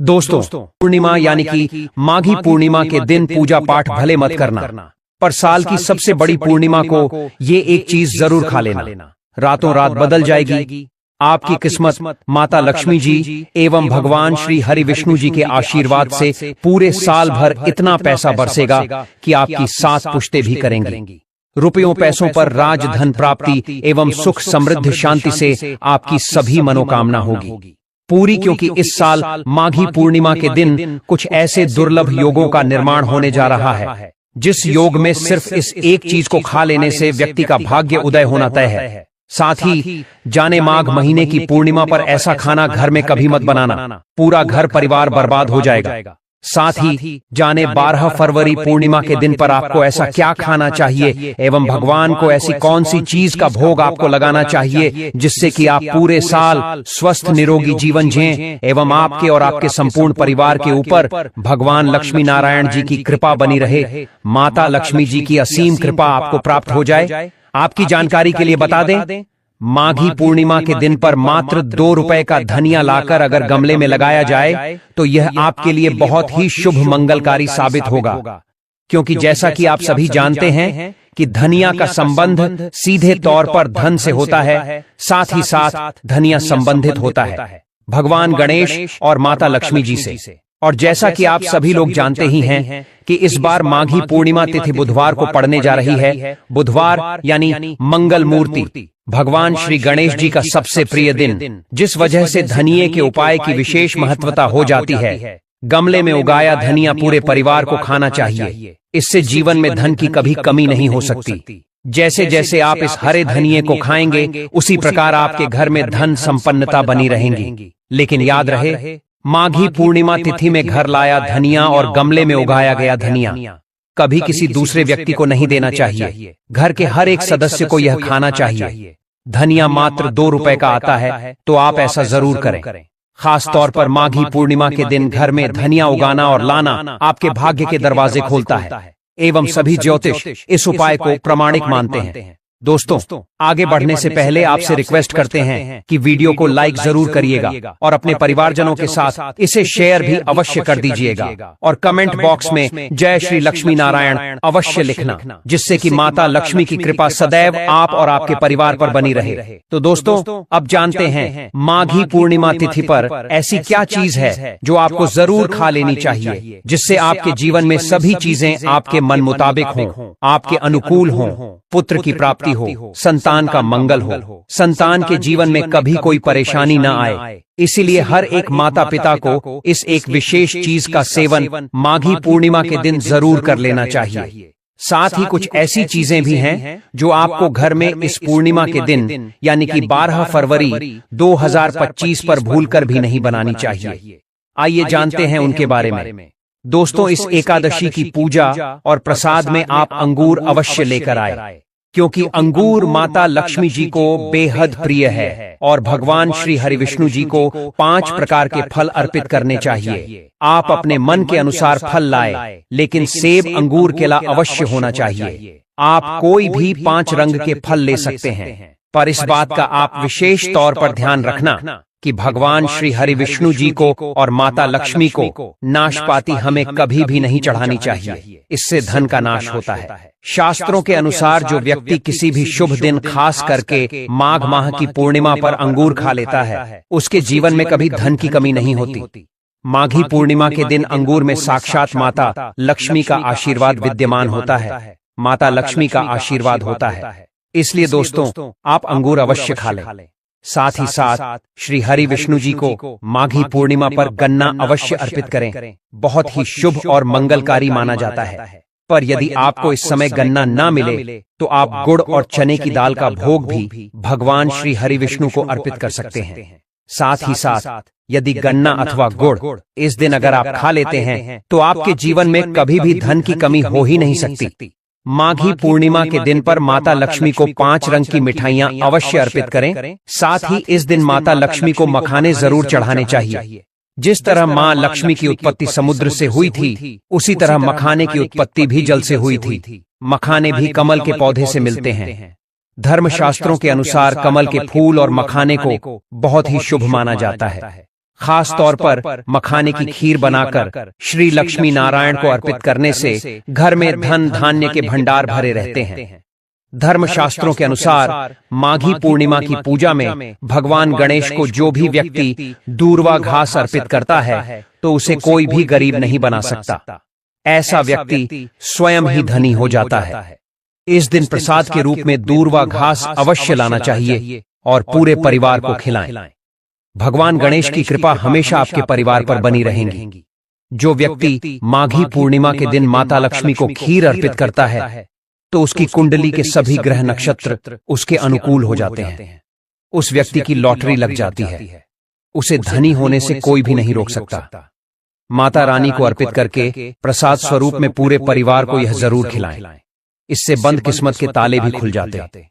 दोस्तों, पूर्णिमा यानी कि माघी पूर्णिमा के दिन पूजा पाठ भले मत करना, पर साल की सबसे बड़ी पूर्णिमा को ये एक चीज जरूर खा लेना। रातों रात बदल जाएगी आपकी किस्मत। माता लक्ष्मी जी एवं भगवान श्री हरि विष्णु जी के आशीर्वाद से पूरे साल भर इतना पैसा बरसेगा कि आपकी 7 पुश्तें भी करेंगी। रुपयों पैसों पर राज धन प्राप्ति एवं सुख समृद्धि शांति से आपकी सभी मनोकामना होगी पूरी, क्योंकि इस साल माघी पूर्णिमा के दिन कुछ ऐसे दुर्लभ योगों का निर्माण होने जा रहा है, जिस योग में सिर्फ इस एक चीज को खा लेने से व्यक्ति का भाग्य उदय होना तय है। साथ ही जाने माघ महीने की पूर्णिमा पर ऐसा खाना घर में कभी मत बनाना, पूरा घर परिवार बर्बाद हो जाएगा। साथ ही जाने 12 फरवरी पूर्णिमा के दिन पर आपको ऐसा क्या खाना चाहिए एवं भगवान को ऐसी कौन सी चीज का भोग आपको लगाना चाहिए जिससे कि आप पूरे साल स्वस्थ निरोगी जीवन जिएं एवं आपके और आपके संपूर्ण परिवार के ऊपर भगवान लक्ष्मी नारायण जी की कृपा बनी रहे, माता लक्ष्मी जी की असीम कृपा आपको प्राप्त हो जाए। आपकी जानकारी के लिए बता दें, माघी पूर्णिमा के दिन पर मात्र 2 रुपए का धनिया लाकर अगर गमले में लगाया जाए तो यह आपके लिए बहुत ही शुभ मंगलकारी साबित होगा, क्योंकि जैसा कि आप सभी जानते हैं कि धनिया का संबंध सीधे तौर पर धन से होता है, साथ ही साथ धनिया संबंधित होता है भगवान गणेश और माता लक्ष्मी जी से। और जैसा कि आप सभी लोग जानते ही हैं कि इस बार माघी पूर्णिमा तिथि बुधवार को पड़ने जा रही है। बुधवार यानी मंगल मूर्ति, भगवान श्री गणेश जी का सबसे प्रिय दिन, जिस वजह से धनिये के उपाय की विशेष महत्वता हो जाती है। गमले में उगाया धनिया पूरे परिवार को खाना चाहिए, इससे जीवन में धन की कभी कमी नहीं हो सकती। जैसे जैसे आप इस हरे धनिये को खाएंगे उसी प्रकार आपके घर में धन संपन्नता बनी रहेंगी। लेकिन याद रहे, माघी पूर्णिमा तिथि में घर लाया धनिया और गमले में उगाया गया धनिया कभी किसी दूसरे व्यक्ति को नहीं देना चाहिए। घर के हर एक सदस्य को यह खाना चाहिए। धनिया मात्र 2 रुपए का आता है, तो आप ऐसा जरूर करें। खास तौर पर माघी पूर्णिमा के दिन घर में धनिया उगाना और लाना आपके भाग्य के दरवाजे खोलता है एवं सभी ज्योतिष इस उपाय को प्रामाणिक मानते हैं। दोस्तों, आगे बढ़ने से पहले आपसे रिक्वेस्ट करते हैं कि वीडियो को लाइक जरूर करिएगा और अपने परिवारजनों के साथ इसे शेयर भी अवश्य कर दीजिएगा और कमेंट बॉक्स में जय श्री लक्ष्मी नारायण अवश्य लिखना, जिससे कि माता लक्ष्मी की कृपा सदैव आप और आपके परिवार पर बनी रहे। तो दोस्तों, अब जानते हैं माघी पूर्णिमा तिथि पर ऐसी क्या चीज है जो आपको जरूर खा लेनी चाहिए, जिससे आपके जीवन में सभी चीजें आपके मन मुताबिक हों, आपके अनुकूल हों, पुत्र की प्राप्ति हो, संतान का मंगल हो, संतान के जीवन में कभी कोई परेशानी न आए। इसीलिए हर एक माता पिता को इस एक विशेष चीज का सेवन माघी पूर्णिमा के दिन जरूर कर लेना चाहिए। साथ ही कुछ ऐसी चीजें भी हैं जो आपको घर में इस पूर्णिमा के दिन यानी कि 12 फरवरी 2025 पर भूलकर भी नहीं बनानी चाहिए। आइए जानते हैं उनके बारे में। दोस्तों, इस एकादशी की पूजा और प्रसाद में आप अंगूर अवश्य लेकर आए, क्योंकि अंगूर माता लक्ष्मी जी को बेहद प्रिय है और भगवान श्री हरि विष्णु जी को 5 प्रकार के फल अर्पित करने चाहिए। आप अपने मन के अनुसार फल लाए, लेकिन सेब अंगूर केला अवश्य होना चाहिए। आप कोई भी 5 रंग के फल ले सकते हैं, पर इस बात का आप विशेष तौर पर ध्यान रखना कि भगवान श्री हरि विष्णु जी को और माता लक्ष्मी को नाशपाती हमें कभी भी नहीं चढ़ानी चाहिए, इससे धन का नाश होता है। शास्त्रों के अनुसार जो व्यक्ति किसी भी शुभ दिन खास करके माघ माह की पूर्णिमा पर अंगूर खा लेता है, उसके जीवन में कभी धन की कमी नहीं होती। माघी पूर्णिमा के दिन अंगूर में साक्षात माता लक्ष्मी का आशीर्वाद विद्यमान होता है, माता लक्ष्मी का आशीर्वाद होता है। इसलिए दोस्तों, आप अंगूर अवश्य खा लें। साथ ही साथ श्री हरि विष्णु जी को माघी पूर्णिमा पर गन्ना अवश्य अर्पित करें, बहुत ही शुभ और मंगलकारी माना जाता है। पर यदि आपको इस समय गन्ना ना मिले तो आप गुड़ और चने की दाल का भोग भी भगवान श्री हरि विष्णु को अर्पित कर सकते हैं। साथ ही साथ यदि गन्ना अथवा गुड़ इस दिन अगर आप खा लेते हैं तो आपके जीवन में कभी भी धन की कमी हो ही नहीं सकती। माघी पूर्णिमा के दिन पर माता लक्ष्मी को 5 रंग की मिठाइयां अवश्य अर्पित करें। साथ ही इस दिन माता लक्ष्मी को मखाने जरूर चढ़ाने चाहिए। जिस तरह माँ लक्ष्मी की उत्पत्ति समुद्र से हुई थी, उसी तरह मखाने की उत्पत्ति भी जल से हुई थी। मखाने भी कमल के पौधे से मिलते हैं। धर्मशास्त्रों के अनुसार कमल के फूल और मखाने को बहुत ही शुभ माना जाता है। खास तौर पर मखाने की खीर बनाकर श्री लक्ष्मी नारायण को अर्पित करने से घर में धन धान्य के भंडार भरे रहते हैं। धर्मशास्त्रों के अनुसार माघी पूर्णिमा की पूजा में भगवान गणेश को जो भी व्यक्ति दूर्वा घास अर्पित करता है तो उसे कोई भी गरीब नहीं बना सकता। ऐसा व्यक्ति स्वयं ही धनी हो जाता है। इस दिन प्रसाद के रूप में दूर्वा घास अवश्य लाना चाहिए और पूरे परिवार को खिलाएं। भगवान गणेश की कृपा हमेशा आपके परिवार पर बनी रहेगी। जो व्यक्ति माघी पूर्णिमा के दिन माता लक्ष्मी को खीर अर्पित करता है तो उसकी कुंडली के सभी ग्रह नक्षत्र उसके अनुकूल हो जाते हैं। उस व्यक्ति की लॉटरी लग जाती है। उसे धनी होने से कोई भी नहीं रोक सकता। माता रानी को अर्पित करके प्रसाद स्वरूप में पूरे परिवार को यह जरूर खिलाएं। इससे बंद किस्मत के ताले भी खुल जाते।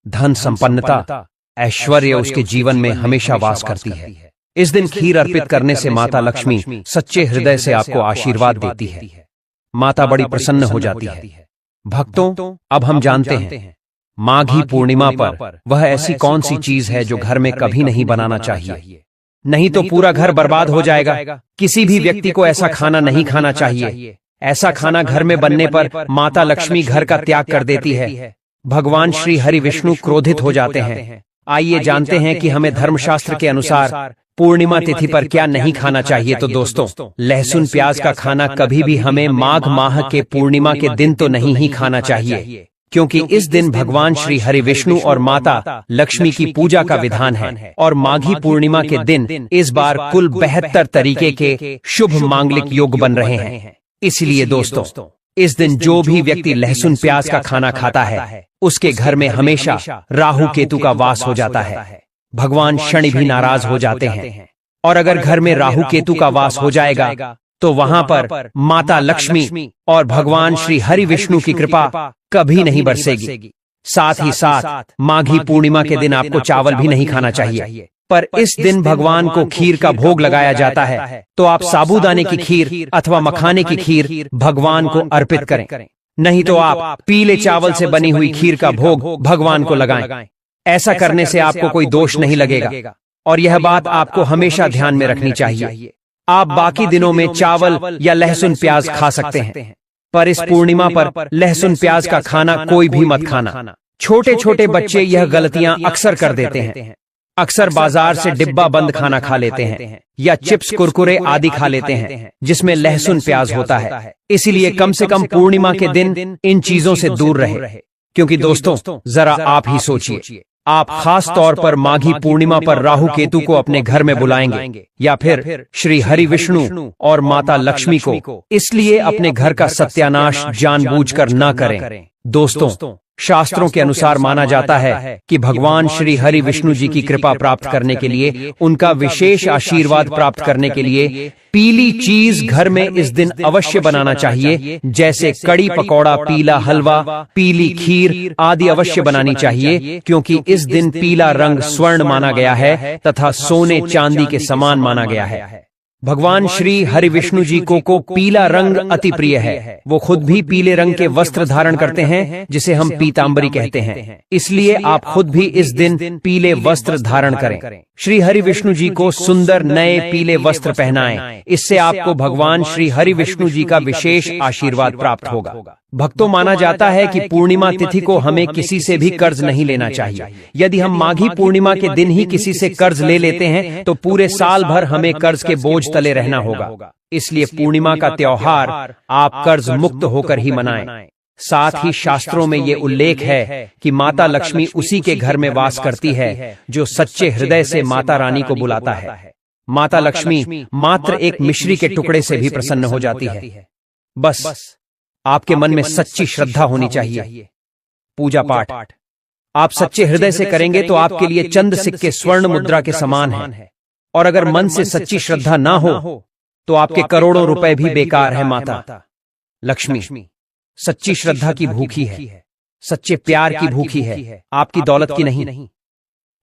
धन संपन्नता ऐश्वर्य उसके जीवन में हमेशा वास करती है। इस दिन खीर अर्पित करने से माता लक्ष्मी सच्चे हृदय से आपको आशीर्वाद देती है। माता बड़ी प्रसन्न हो जाती है। भक्तों, अब हम जानते हैं माघी पूर्णिमा पर वह ऐसी कौन सी चीज है जो घर में कभी नहीं बनाना चाहिए, नहीं तो पूरा घर बर्बाद हो जाएगा। किसी भी व्यक्ति को ऐसा खाना नहीं खाना चाहिए। ऐसा खाना घर में बनने पर माता लक्ष्मी घर का त्याग कर देती है। भगवान श्री हरि विष्णु क्रोधित हो जाते हैं। आइए जानते हैं कि हमें धर्मशास्त्र के अनुसार पूर्णिमा तिथि पर क्या नहीं खाना चाहिए। तो दोस्तों, लहसुन प्याज का खाना कभी भी हमें माघ माह के पूर्णिमा के दिन तो नहीं ही खाना चाहिए, क्योंकि इस दिन भगवान श्री हरि विष्णु और माता लक्ष्मी की पूजा का विधान है। और माघी पूर्णिमा के दिन इस बार कुल 72 तरीके के शुभ मांगलिक योग बन रहे हैं। इसलिए दोस्तों, इस दिन जो भी व्यक्ति लहसुन प्याज का खाना खाता है उसके घर में हमेशा राहु केतु का वास हो जाता है। भगवान शनि भी नाराज हो जाते हैं। और अगर घर में राहु केतु का वास हो जाएगा तो वहां पर माता लक्ष्मी और भगवान श्री हरि विष्णु की कृपा कभी नहीं बरसेगी। साथ ही साथ माघी पूर्णिमा के दिन आपको चावल भी नहीं खाना चाहिए। पर इस दिन भगवान को खीर का भोग लगाया जाता है, तो आप साबूदाने की खीर अथवा मखाने की खीर भगवान को अर्पित करें। नहीं तो आप पीले चावल से बनी हुई खीर का भोग भगवान को लगाएं। ऐसा करने से आपको कोई दोष नहीं लगेगा। और यह बात आपको हमेशा ध्यान में रखनी चाहिए। आप बाकी दिनों में चावल या लहसुन प्याज खा सकते हैं, पर इस पूर्णिमा पर लहसुन प्याज का खाना कोई भी मत खाना। छोटे छोटे बच्चे यह गलतियां अक्सर कर देते हैं। अक्सर बाजार से डिब्बा बंद खाना खा लेते हैं या चिप्स कुरकुरे आदि खा लेते हैं जिसमें लहसुन प्याज होता है। इसीलिए कम से कम पूर्णिमा के दिन इन चीजों से दूर रहे। क्योंकि दोस्तों, जरा आप ही सोचिए, आप खास तौर पर माघी पूर्णिमा पर राहु केतु को अपने घर में बुलाएंगे या फिर श्री हरि विष्णु और माता लक्ष्मी को, इसलिए अपने घर का सत्यानाश जानबूझकर न करें। दोस्तों, शास्त्रों के अनुसार माना जाता है कि भगवान श्री हरि विष्णु जी की कृपा प्राप्त करने के लिए, उनका विशेष आशीर्वाद प्राप्त करने के लिए पीली चीज घर में इस दिन अवश्य बनाना चाहिए। जैसे कड़ी पकौड़ा, पीला हलवा, पीली खीर आदि अवश्य बनानी चाहिए, क्योंकि इस दिन पीला रंग स्वर्ण माना गया है तथा सोने चांदी के समान माना गया है। भगवान श्री हरि विष्णु जी को पीला रंग अति प्रिय है। वो खुद भी पीले रंग के वस्त्र धारण करते हैं जिसे हम पीतांबरी कहते हैं। इसलिए आप खुद भी इस दिन पीले वस्त्र धारण करें। श्री हरि विष्णु जी को सुंदर नए पीले वस्त्र पहनाएं। इससे आपको भगवान श्री हरि विष्णु जी का विशेष आशीर्वाद प्राप्त होगा। भक्तों, माना जाता है कि पूर्णिमा तिथि को हमें किसी से भी कर्ज नहीं लेना चाहिए। यदि हम माघी पूर्णिमा के दिन ही किसी से कर्ज ले लेते हैं तो पूरे साल भर हमें कर्ज के बोझ तले रहना होगा। इसलिए पूर्णिमा का त्योहार आप कर्ज मुक्त होकर ही मनाएं। साथ ही शास्त्रों में ये उल्लेख है कि माता लक्ष्मी उसी के घर में वास करती है जो सच्चे हृदय से माता रानी को बुलाता है। माता लक्ष्मी मात्र एक मिश्री के टुकड़े से भी प्रसन्न हो जाती है। बस आपके मन में सच्ची श्रद्धा होनी चाहिए। पूजा पाठ आप सच्चे हृदय से करेंगे तो आपके लिए चंद सिक्के स्वर्ण मुद्रा के समान हैं। और अगर मन से सच्ची श्रद्धा ना हो तो आपके करोड़ों रुपए भी बेकार है। माता लक्ष्मी सच्ची श्रद्धा की भूखी है, सच्चे प्यार की भूखी है, आपकी दौलत की नहीं।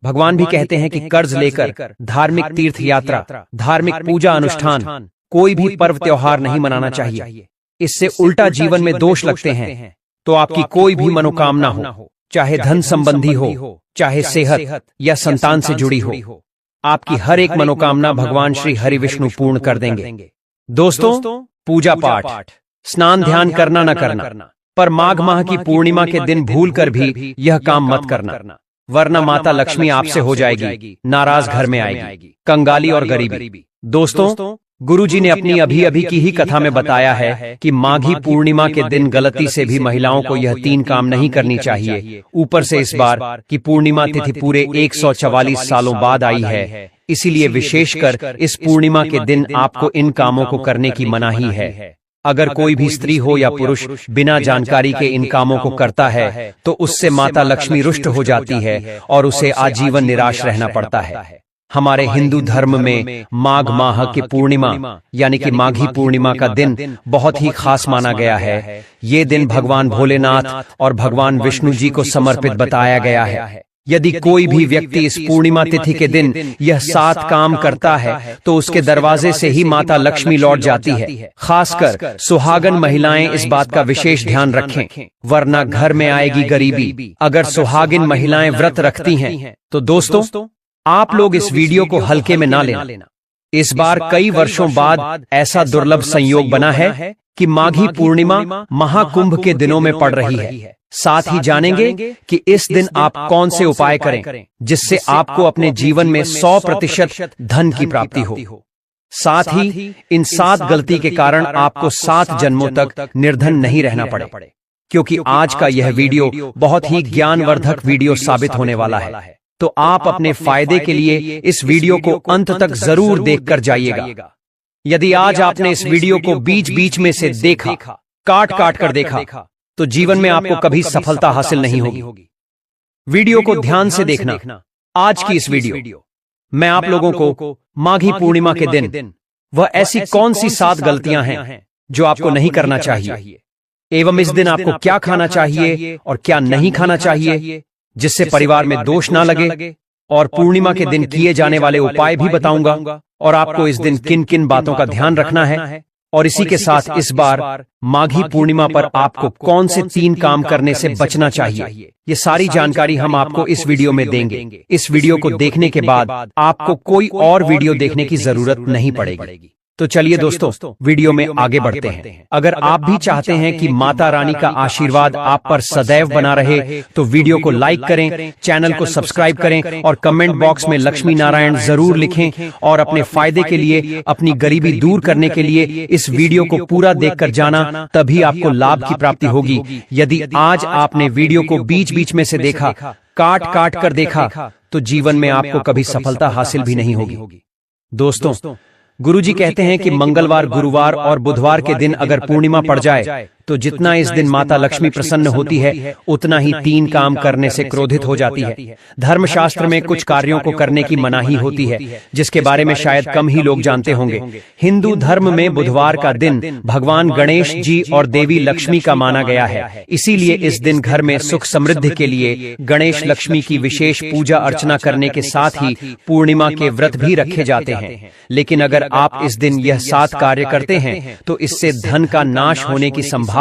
भगवान भी कहते हैं कि कर्ज लेकर धार्मिक तीर्थ यात्रा, धार्मिक पूजा अनुष्ठान, कोई भी पर्व त्योहार नहीं मनाना चाहिए। इससे उल्टा जीवन में दोष लगते हैं। तो आपकी कोई भी मनोकामना हो, चाहे धन संबंधी हो, चाहे सेहत या संतान से जुड़ी हो, आपकी हर एक मनोकामना भगवान श्री हरि विष्णु पूर्ण कर देंगे। दोस्तों, पूजा पाठ, स्नान ध्यान करना न करना, पर माघ माह की पूर्णिमा के दिन भूल कर भी यह काम मत करना, वरना माता लक्ष्मी आपसे हो जाएगी नाराज, घर में आएगी कंगाली और गरीबी। दोस्तों, गुरुजी ने अपनी अभी अभी की ही कथा में बताया है कि माघी पूर्णिमा के दिन गलती से भी महिलाओं को यह 3 काम नहीं करनी चाहिए। ऊपर से इस बार की पूर्णिमा तिथि पूरे 144 सालों बाद आई है, इसीलिए विशेषकर इस पूर्णिमा के दिन आपको इन कामों को करने की मनाही है। अगर कोई भी स्त्री हो या पुरुष बिना जानकारी के इन कामों को करता है तो उससे माता लक्ष्मी रुष्ट हो जाती है और उसे आजीवन निराश रहना पड़ता है। हमारे हिंदू धर्म में माघ माह की पूर्णिमा यानी कि माघी पूर्णिमा का दिन बहुत ही खास माना गया है। ये दिन भगवान भोलेनाथ और भगवान विष्णु जी को समर्पित बताया गया है। यदि कोई भी व्यक्ति इस पूर्णिमा तिथि के दिन यह 7 काम करता है तो उसके दरवाजे से ही माता लक्ष्मी लौट जाती है। खासकर सुहागन महिलाएं इस बात का विशेष ध्यान रखें, वरना घर में आएगी गरीबी। अगर सुहागिन महिलाएं व्रत रखती हैं तो दोस्तों, आप लोग इस वीडियो को हल्के में ना लेना। इस बार कई वर्षों बाद ऐसा दुर्लभ संयोग बना है कि माघी पूर्णिमा महाकुंभ के दिनों में पड़ रही है। साथ ही जानेंगे कि इस दिन आप कौन से उपाय करें जिससे आपको अपने जीवन में 100% धन की प्राप्ति हो। साथ ही इन 7 गलती के कारण आपको 7 जन्मों तक निर्धन नहीं रहना पड़े, क्योंकि आज का यह वीडियो बहुत ही ज्ञानवर्धक वीडियो साबित होने वाला है। तो आप अपने फायदे के लिए इस वीडियो को अंत तक जरूर देखकर जाइएगा। यदि आज आपने इस वीडियो को बीच बीच में से देखा, काट काट कर देखा, तो जीवन में आपको कभी सफलता हासिल नहीं होगी। वीडियो को ध्यान से देखना। आज की इस वीडियो मैं आप लोगों को माघी पूर्णिमा के दिन वह ऐसी कौन सी 7 गलतियां हैं जो आपको नहीं करना चाहिए, एवं इस दिन आपको क्या खाना चाहिए और क्या नहीं खाना चाहिए जिससे परिवार में दोष ना लगे, और पूर्णिमा के दिन किए जाने वाले उपाय भी बताऊंगा, और आपको इस दिन किन किन बातों का ध्यान रखना है। और इसी के साथ इस बार माघी पूर्णिमा पर आपको कौन से 3 काम करने से बचना चाहिए, ये सारी जानकारी हम आपको इस वीडियो में देंगे। इस वीडियो को देखने के बाद आपको कोई और वीडियो देखने की जरूरत नहीं पड़ेगी। तो चलिए दोस्तों, वीडियो में आगे बढ़ते हैं। अगर आप भी चाहते हैं कि माता रानी का आशीर्वाद आप पर सदैव बना रहे तो वीडियो को लाइक करें, चैनल को सब्सक्राइब करें और कमेंट बॉक्स में लक्ष्मी नारायण जरूर लिखें। और अपने फायदे के लिए, अपनी गरीबी दूर करने के लिए इस वीडियो को पूरा देखकर जाना, तभी आपको लाभ की प्राप्ति होगी। यदि आज आपने वीडियो को बीच बीच में से देखा, काट काट कर देखा, तो जीवन में आपको कभी सफलता हासिल भी नहीं होगी। दोस्तों, गुरुजी कहते हैं कि मंगलवार, गुरुवार और बुधवार के दिन अगर पूर्णिमा पड़ जाए तो जितना इस दिन माता लक्ष्मी प्रसन्न होती है, उतना ही 3 काम करने से क्रोधित हो जाती है। धर्मशास्त्र में कुछ कार्यों को करने की मनाही होती है, जिसके बारे में शायद कम ही लोग जानते होंगे। हिंदू धर्म में बुधवार का दिन भगवान गणेश जी और देवी लक्ष्मी का माना गया है। इसीलिए इस दिन घर में सुख समृद्धि के लिए गणेश लक्ष्मी की विशेष पूजा अर्चना करने के साथ ही पूर्णिमा के व्रत भी रखे जाते हैं। लेकिन अगर आप इस दिन यह 7 कार्य करते हैं तो इससे धन का नाश होने की संभावना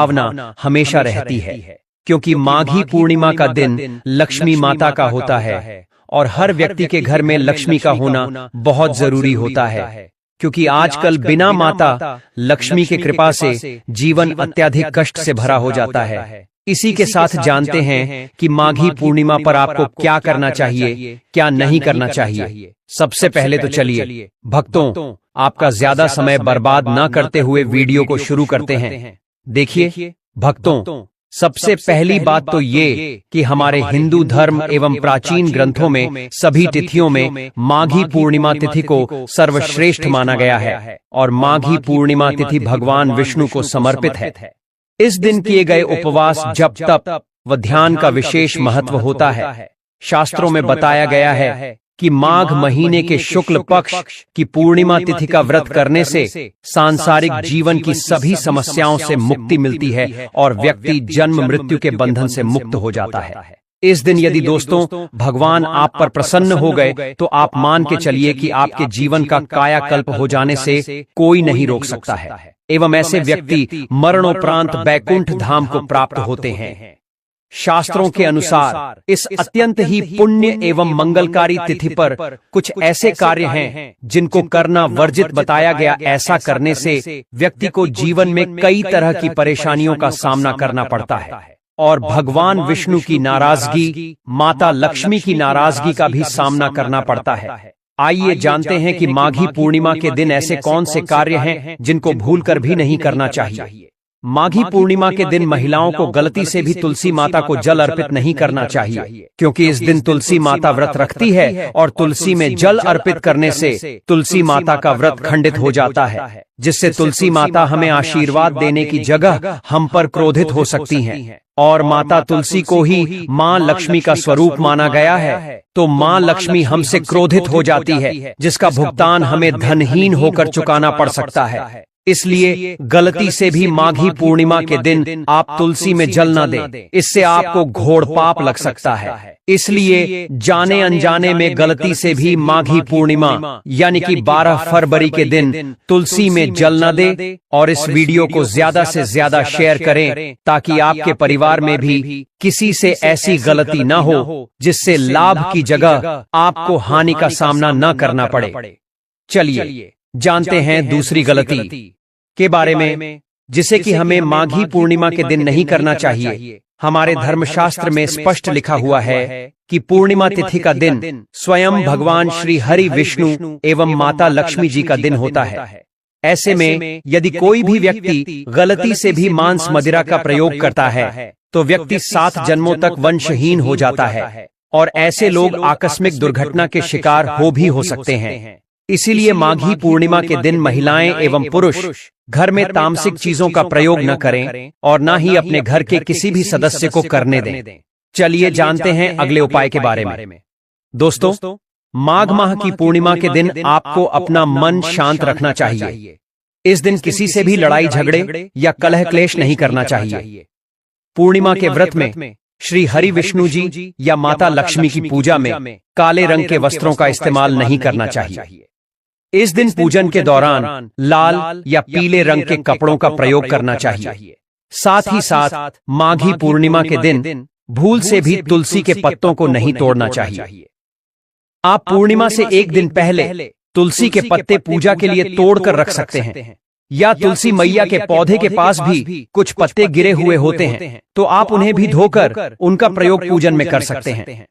हमेशा रहती है, क्योंकि माघी पूर्णिमा का दिन लक्ष्मी माता का होता है और हर व्यक्ति के घर में लक्ष्मी का होना बहुत जरूरी होता है, क्योंकि आजकल बिना माता लक्ष्मी की कृपा से जीवन अत्यधिक कष्ट से भरा हो जाता है। इसी के साथ जानते हैं कि माघी पूर्णिमा पर आपको क्या करना चाहिए, क्या नहीं करना चाहिए। सबसे पहले तो चलिए भक्तों, आपका ज्यादा समय बर्बाद न करते हुए वीडियो को शुरू करते हैं। देखिए भक्तों, सबसे पहली बात तो ये कि हमारे हिंदू धर्म एवं प्राचीन ग्रंथों में सभी तिथियों में माघी पूर्णिमा तिथि को सर्वश्रेष्ठ माना गया है और माघी पूर्णिमा तिथि भगवान विष्णु को समर्पित है। इस दिन किए गए उपवास, जप, तप व ध्यान का विशेष महत्व होता है। शास्त्रों में बताया गया है कि माघ महीने के शुक्ल पक्ष की पूर्णिमा तिथि का व्रत करने से सांसारिक जीवन की सभी समस्याओं से मुक्ति मिलती है और व्यक्ति जन्म मृत्यु के बंधन से मुक्त हो जाता है। इस दिन यदि दोस्तों भगवान आप पर प्रसन्न हो गए तो आप मान के चलिए कि आपके जीवन का कायाकल्प हो जाने से कोई नहीं रोक सकता है, एवं ऐसे व्यक्ति मरणोपरांत बैकुंठ धाम को प्राप्त होते हैं। शास्त्रों के अनुसार इस अत्यंत ही पुण्य एवं मंगलकारी तिथि पर कुछ ऐसे कार्य हैं जिनको करना वर्जित बताया गया। ऐसा करने से व्यक्ति को जीवन में कई तरह की परेशानियों का सामना करना पड़ता है और भगवान विष्णु की नाराजगी, माता लक्ष्मी की नाराजगी का भी सामना करना पड़ता है। आइए जानते हैं कि माघी पूर्णिमा के दिन ऐसे कौन से कार्य हैं जिनको भूलकर भी नहीं करना चाहिए। माघी पूर्णिमा के दिन महिलाओं को गलती से भी तुलसी माता को जल अर्पित नहीं करना चाहिए, क्योंकि इस दिन तुलसी माता व्रत रखती है और तुलसी में जल अर्पित करने से तुलसी माता का व्रत खंडित हो जाता है, जिससे तुलसी माता हमें आशीर्वाद देने की जगह हम पर क्रोधित हो सकती हैं। और माता तुलसी को ही माँ लक्ष्मी का स्वरूप माना गया है, तो माँ लक्ष्मी हमसे क्रोधित हो जाती है, जिसका भुगतान हमें धनहीन होकर चुकाना पड़ सकता है। इसलिए गलती से भी माघी पूर्णिमा के दिन आप तुलसी में जल न दें, इससे आपको घोर पाप लग सकता है। इसलिए जाने अनजाने में गलती से भी माघी पूर्णिमा यानी कि 12 फरवरी के दिन तुलसी में जल न दें और इस वीडियो को ज्यादा से ज्यादा शेयर करें, ताकि आपके परिवार में भी किसी से ऐसी गलती न हो जिससे लाभ की जगह आपको हानि का सामना न करना पड़े। चलिए जानते हैं दूसरी गलती के बारे में, जिसे कि हमें माघी पूर्णिमा के दिन नहीं करना चाहिए। हमारे धर्मशास्त्र में स्पष्ट लिखा हुआ है कि पूर्णिमा तिथि का दिन स्वयं भगवान श्री हरि विष्णु एवं माता लक्ष्मी जी का दिन होता है। ऐसे में यदि कोई भी व्यक्ति गलती से भी मांस मदिरा का प्रयोग करता है तो व्यक्ति 7 जन्मों तक वंशहीन हो जाता है और ऐसे लोग आकस्मिक दुर्घटना के शिकार हो भी हो सकते हैं। इसीलिए माघी पूर्णिमा के दिन महिलाएं एवं पुरुष घर में तामसिक चीजों का प्रयोग न करें और न ही अपने घर के किसी भी सदस्य को करने दें। चलिए जानते हैं अगले उपाय के बारे में। दोस्तों, माघ माह की पूर्णिमा के दिन आपको अपना मन शांत रखना चाहिए। इस दिन किसी से भी लड़ाई झगड़े या कलह क्लेश नहीं करना चाहिए। पूर्णिमा के व्रत में श्री हरि विष्णु जी या माता लक्ष्मी की पूजा में काले रंग के वस्त्रों का इस्तेमाल नहीं करना चाहिए। इस दिन पूजन के दौरान लाल या पीले रंग के कपड़ों का प्रयोग करना चाहिए। साथ ही साथ माघी पूर्णिमा के दिन भूल से भी तुलसी के पत्तों को नहीं तोड़ना चाहिए। आप पूर्णिमा से एक दिन पहले तुलसी के पत्ते पूजा के लिए तोड़कर रख सकते हैं, या तुलसी मैया के पौधे के पास भी कुछ पत्ते गिरे हुए होते हैं, तो आप उन्हें भी धोकर उनका प्रयोग पूजन में कर सकते हैं।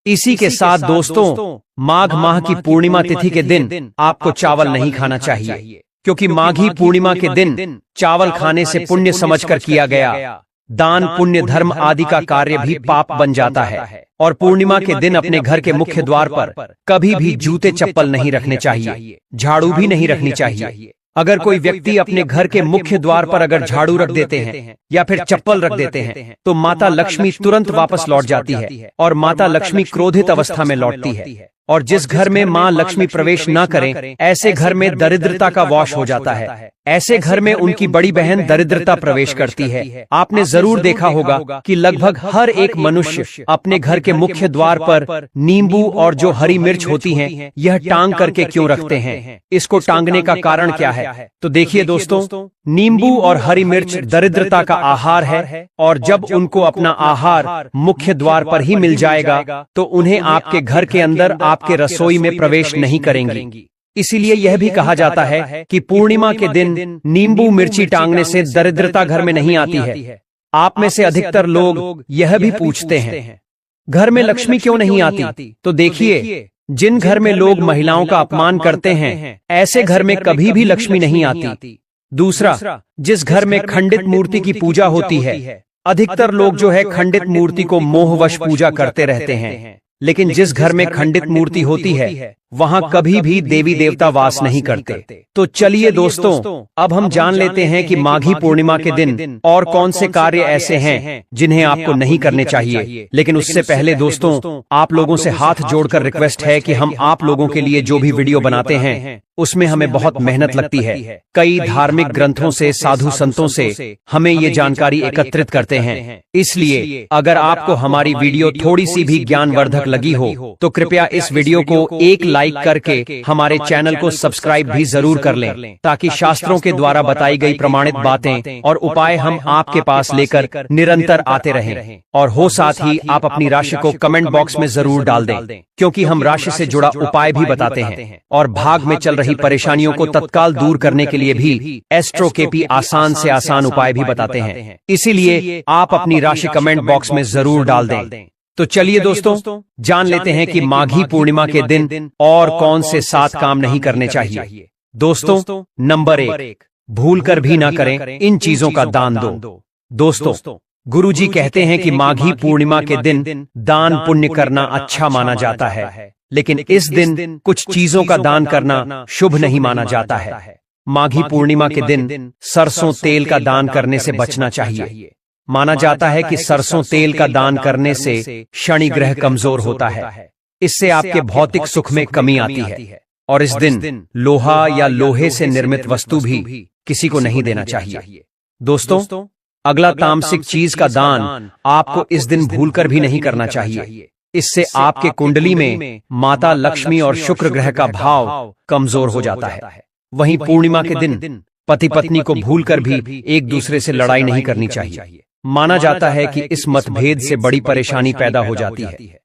इसी के साथ दोस्तों, माघ माह की पूर्णिमा तिथि के दिन आपको चावल नहीं खाना चाहिए, क्योंकि माघी पूर्णिमा के दिन चावल खाने से पुण्य समझकर किया गया दान, पुण्य, धर्म आदि का कार्य भी पाप बन जाता है। और पूर्णिमा के दिन अपने घर के मुख्य द्वार पर कभी भी जूते चप्पल नहीं रखने चाहिए, झाड़ू भी नहीं रखनी चाहिए। अगर कोई व्यक्ति अपने घर के मुख्य द्वार पर अगर झाड़ू रख देते हैं या फिर चप्पल रख देते हैं तो माता लक्ष्मी तुरंत वापस लौट जाती है और माता लक्ष्मी क्रोधित अवस्था में लौटती है। और जिस घर में माँ लक्ष्मी प्रवेश न करें, ऐसे घर में दरिद्रता का वास हो जाता है। ऐसे घर में उनकी बड़ी बहन दरिद्रता प्रवेश करती है। आपने जरूर देखा होगा कि लगभग हर एक मनुष्य अपने घर के मुख्य द्वार पर नींबू और जो हरी मिर्च होती हैं, यह टांग करके क्यों रखते हैं? इसको टांगने का कारण क्या है? तो देखिए दोस्तों, नींबू और हरी मिर्च दरिद्रता का आहार है, और जब उनको अपना आहार मुख्य द्वार पर ही मिल जाएगा तो उन्हें आपके घर के अंदर आपके रसोई में प्रवेश नहीं करेंगी। इसीलिए यह भी कहा जाता है कि पूर्णिमा के दिन नींबू मिर्ची टांगने से दरिद्रता घर में नहीं आती है। आप में से अधिकतर लोग यह भी पूछते हैं, घर में लक्ष्मी क्यों नहीं आती? तो देखिए, जिन घर में लोग महिलाओं का अपमान करते हैं, ऐसे घर में कभी भी लक्ष्मी नहीं आती। दूसरा, जिस घर में खंडित मूर्ति की पूजा होती है, अधिकतर लोग जो है खंडित मूर्ति को मोहवश पूजा करते रहते हैं, लेकिन जिस घर में खंडित मूर्ति होती है वहां कभी भी देवी देवता वास नहीं करते। तो चलिए दोस्तों, अब हम जान लेते हैं कि माघी पूर्णिमा के दिन और कौन से कार्य ऐसे हैं जिन्हें आपको नहीं करने चाहिए। लेकिन उससे पहले दोस्तों, आप लोगों से हाथ जोड़कर रिक्वेस्ट है कि हम आप लोगों के लिए जो भी वीडियो बनाते हैं उसमें हमें बहुत मेहनत लगती है। कई धार्मिक ग्रंथों से, साधु संतों से हमें ये जानकारी एकत्रित करते हैं। इसलिए अगर आपको हमारी वीडियो थोड़ी सी भी ज्ञानवर्धक लगी हो तो कृपया इस वीडियो को एक लाइक करके हमारे चैनल को सब्सक्राइब भी जरूर कर लें, ताकि शास्त्रों के द्वारा बताई गई प्रमाणित बातें और उपाय हम आपके पास लेकर निरंतर आते रहें। और हो साथ ही आप अपनी राशि को कमेंट बॉक्स में जरूर डाल दें, क्योंकि हम राशि से जुड़ा उपाय भी बताते हैं और भाग में चल रही परेशानियों को तत्काल दूर करने के लिए भी एस्ट्रो केपी आसान से आसान उपाय भी बताते हैं। इसीलिए आप अपनी राशि कमेंट बॉक्स में जरूर डाल दें। तो चलिए दोस्तों, जान लेते हैं कि माघी पूर्णिमा के दिन और कौन से 7 काम नहीं करने चाहिए। दोस्तों, नंबर 1, भूलकर भी ना करें इन चीजों का दान दो। दोस्तों, गुरुजी कहते हैं कि माघी पूर्णिमा के दिन दान पुण्य करना अच्छा माना जाता है, लेकिन इस दिन कुछ चीजों का दान करना शुभ नहीं माना जाता है। माघी पूर्णिमा के दिन सरसों तेल का दान करने से बचना चाहिए। माना जाता है कि सरसों तेल का दान करने से शनि ग्रह कमजोर होता है, इससे आपके भौतिक सुख में कमी आती है। और इस दिन लोहा या लोहे से निर्मित वस्तु भी किसी को नहीं देना चाहिए। दोस्तों, अगला तामसिक चीज का दान आपको इस दिन भूलकर भी नहीं करना चाहिए। इससे आपके कुंडली में माता लक्ष्मी और शुक्र ग्रह का भाव कमजोर हो जाता है। वहीं पूर्णिमा के दिन पति पत्नी को भूलकर भी एक दूसरे से लड़ाई नहीं करनी चाहिए। माना जाता है कि इस मतभेद से बड़ी परेशानी पैदा हो जाती है।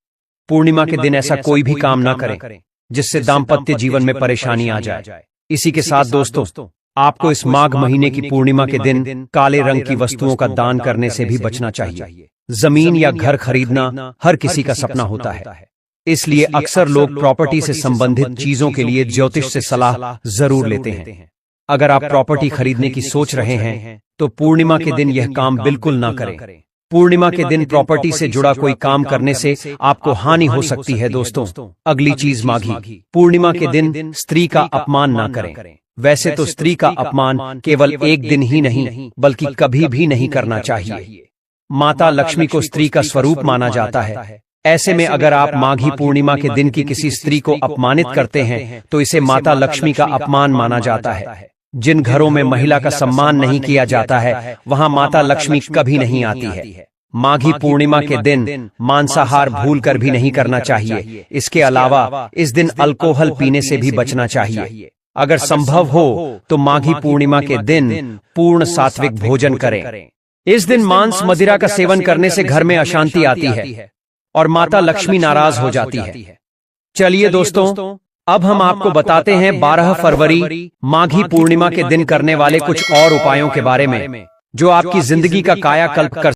पूर्णिमा के दिन ऐसा कोई भी काम ना करें जिससे दाम्पत्य जीवन में परेशानी आ जाए। इसी के साथ दोस्तों, आपको इस माघ महीने की पूर्णिमा के दिन काले रंग की वस्तुओं का दान करने से भी बचना चाहिए। जमीन या घर खरीदना हर किसी का सपना होता है, इसलिए अक्सर लोग प्रॉपर्टी से संबंधित चीजों के लिए ज्योतिष से सलाह जरूर लेते हैं। अगर आप प्रॉपर्टी खरीदने की सोच रहे हैं तो पूर्णिमा के दिन यह काम बिल्कुल ना करें। पूर्णिमा के दिन प्रॉपर्टी से जुड़ा कोई काम करने से आपको हानि हो सकती है। दोस्तों, अगली चीज माघी पूर्णिमा के दिन स्त्री का अपमान ना करें। वैसे तो स्त्री का अपमान केवल एक दिन ही नहीं बल्कि कभी भी नहीं करना चाहिए। माता लक्ष्मी को स्त्री का स्वरूप माना जाता है। ऐसे में अगर आप माघी पूर्णिमा के दिन की किसी स्त्री को अपमानित करते हैं तो इसे माता लक्ष्मी का अपमान माना जाता है। जिन घरों में महिला का सम्मान नहीं किया जाता है वहां माता लक्ष्मी कभी नहीं आती है। माघी पूर्णिमा के दिन मांसाहार भूलकर भी नहीं करना चाहिए। इसके अलावा इस दिन अल्कोहल पीने से भी बचना चाहिए। अगर संभव हो तो माघी पूर्णिमा के दिन पूर्ण सात्विक भोजन करें। इस दिन मांस मदिरा का सेवन करने से घर में अशांति आती है और माता लक्ष्मी नाराज हो जाती है। चलिए दोस्तों, अब हम आपको बताते हैं 12 फरवरी माघी पूर्णिमा के दिन करने वाले कुछ और उपायों के बारे में, जो आपकी जिंदगी का कायाकल्प कर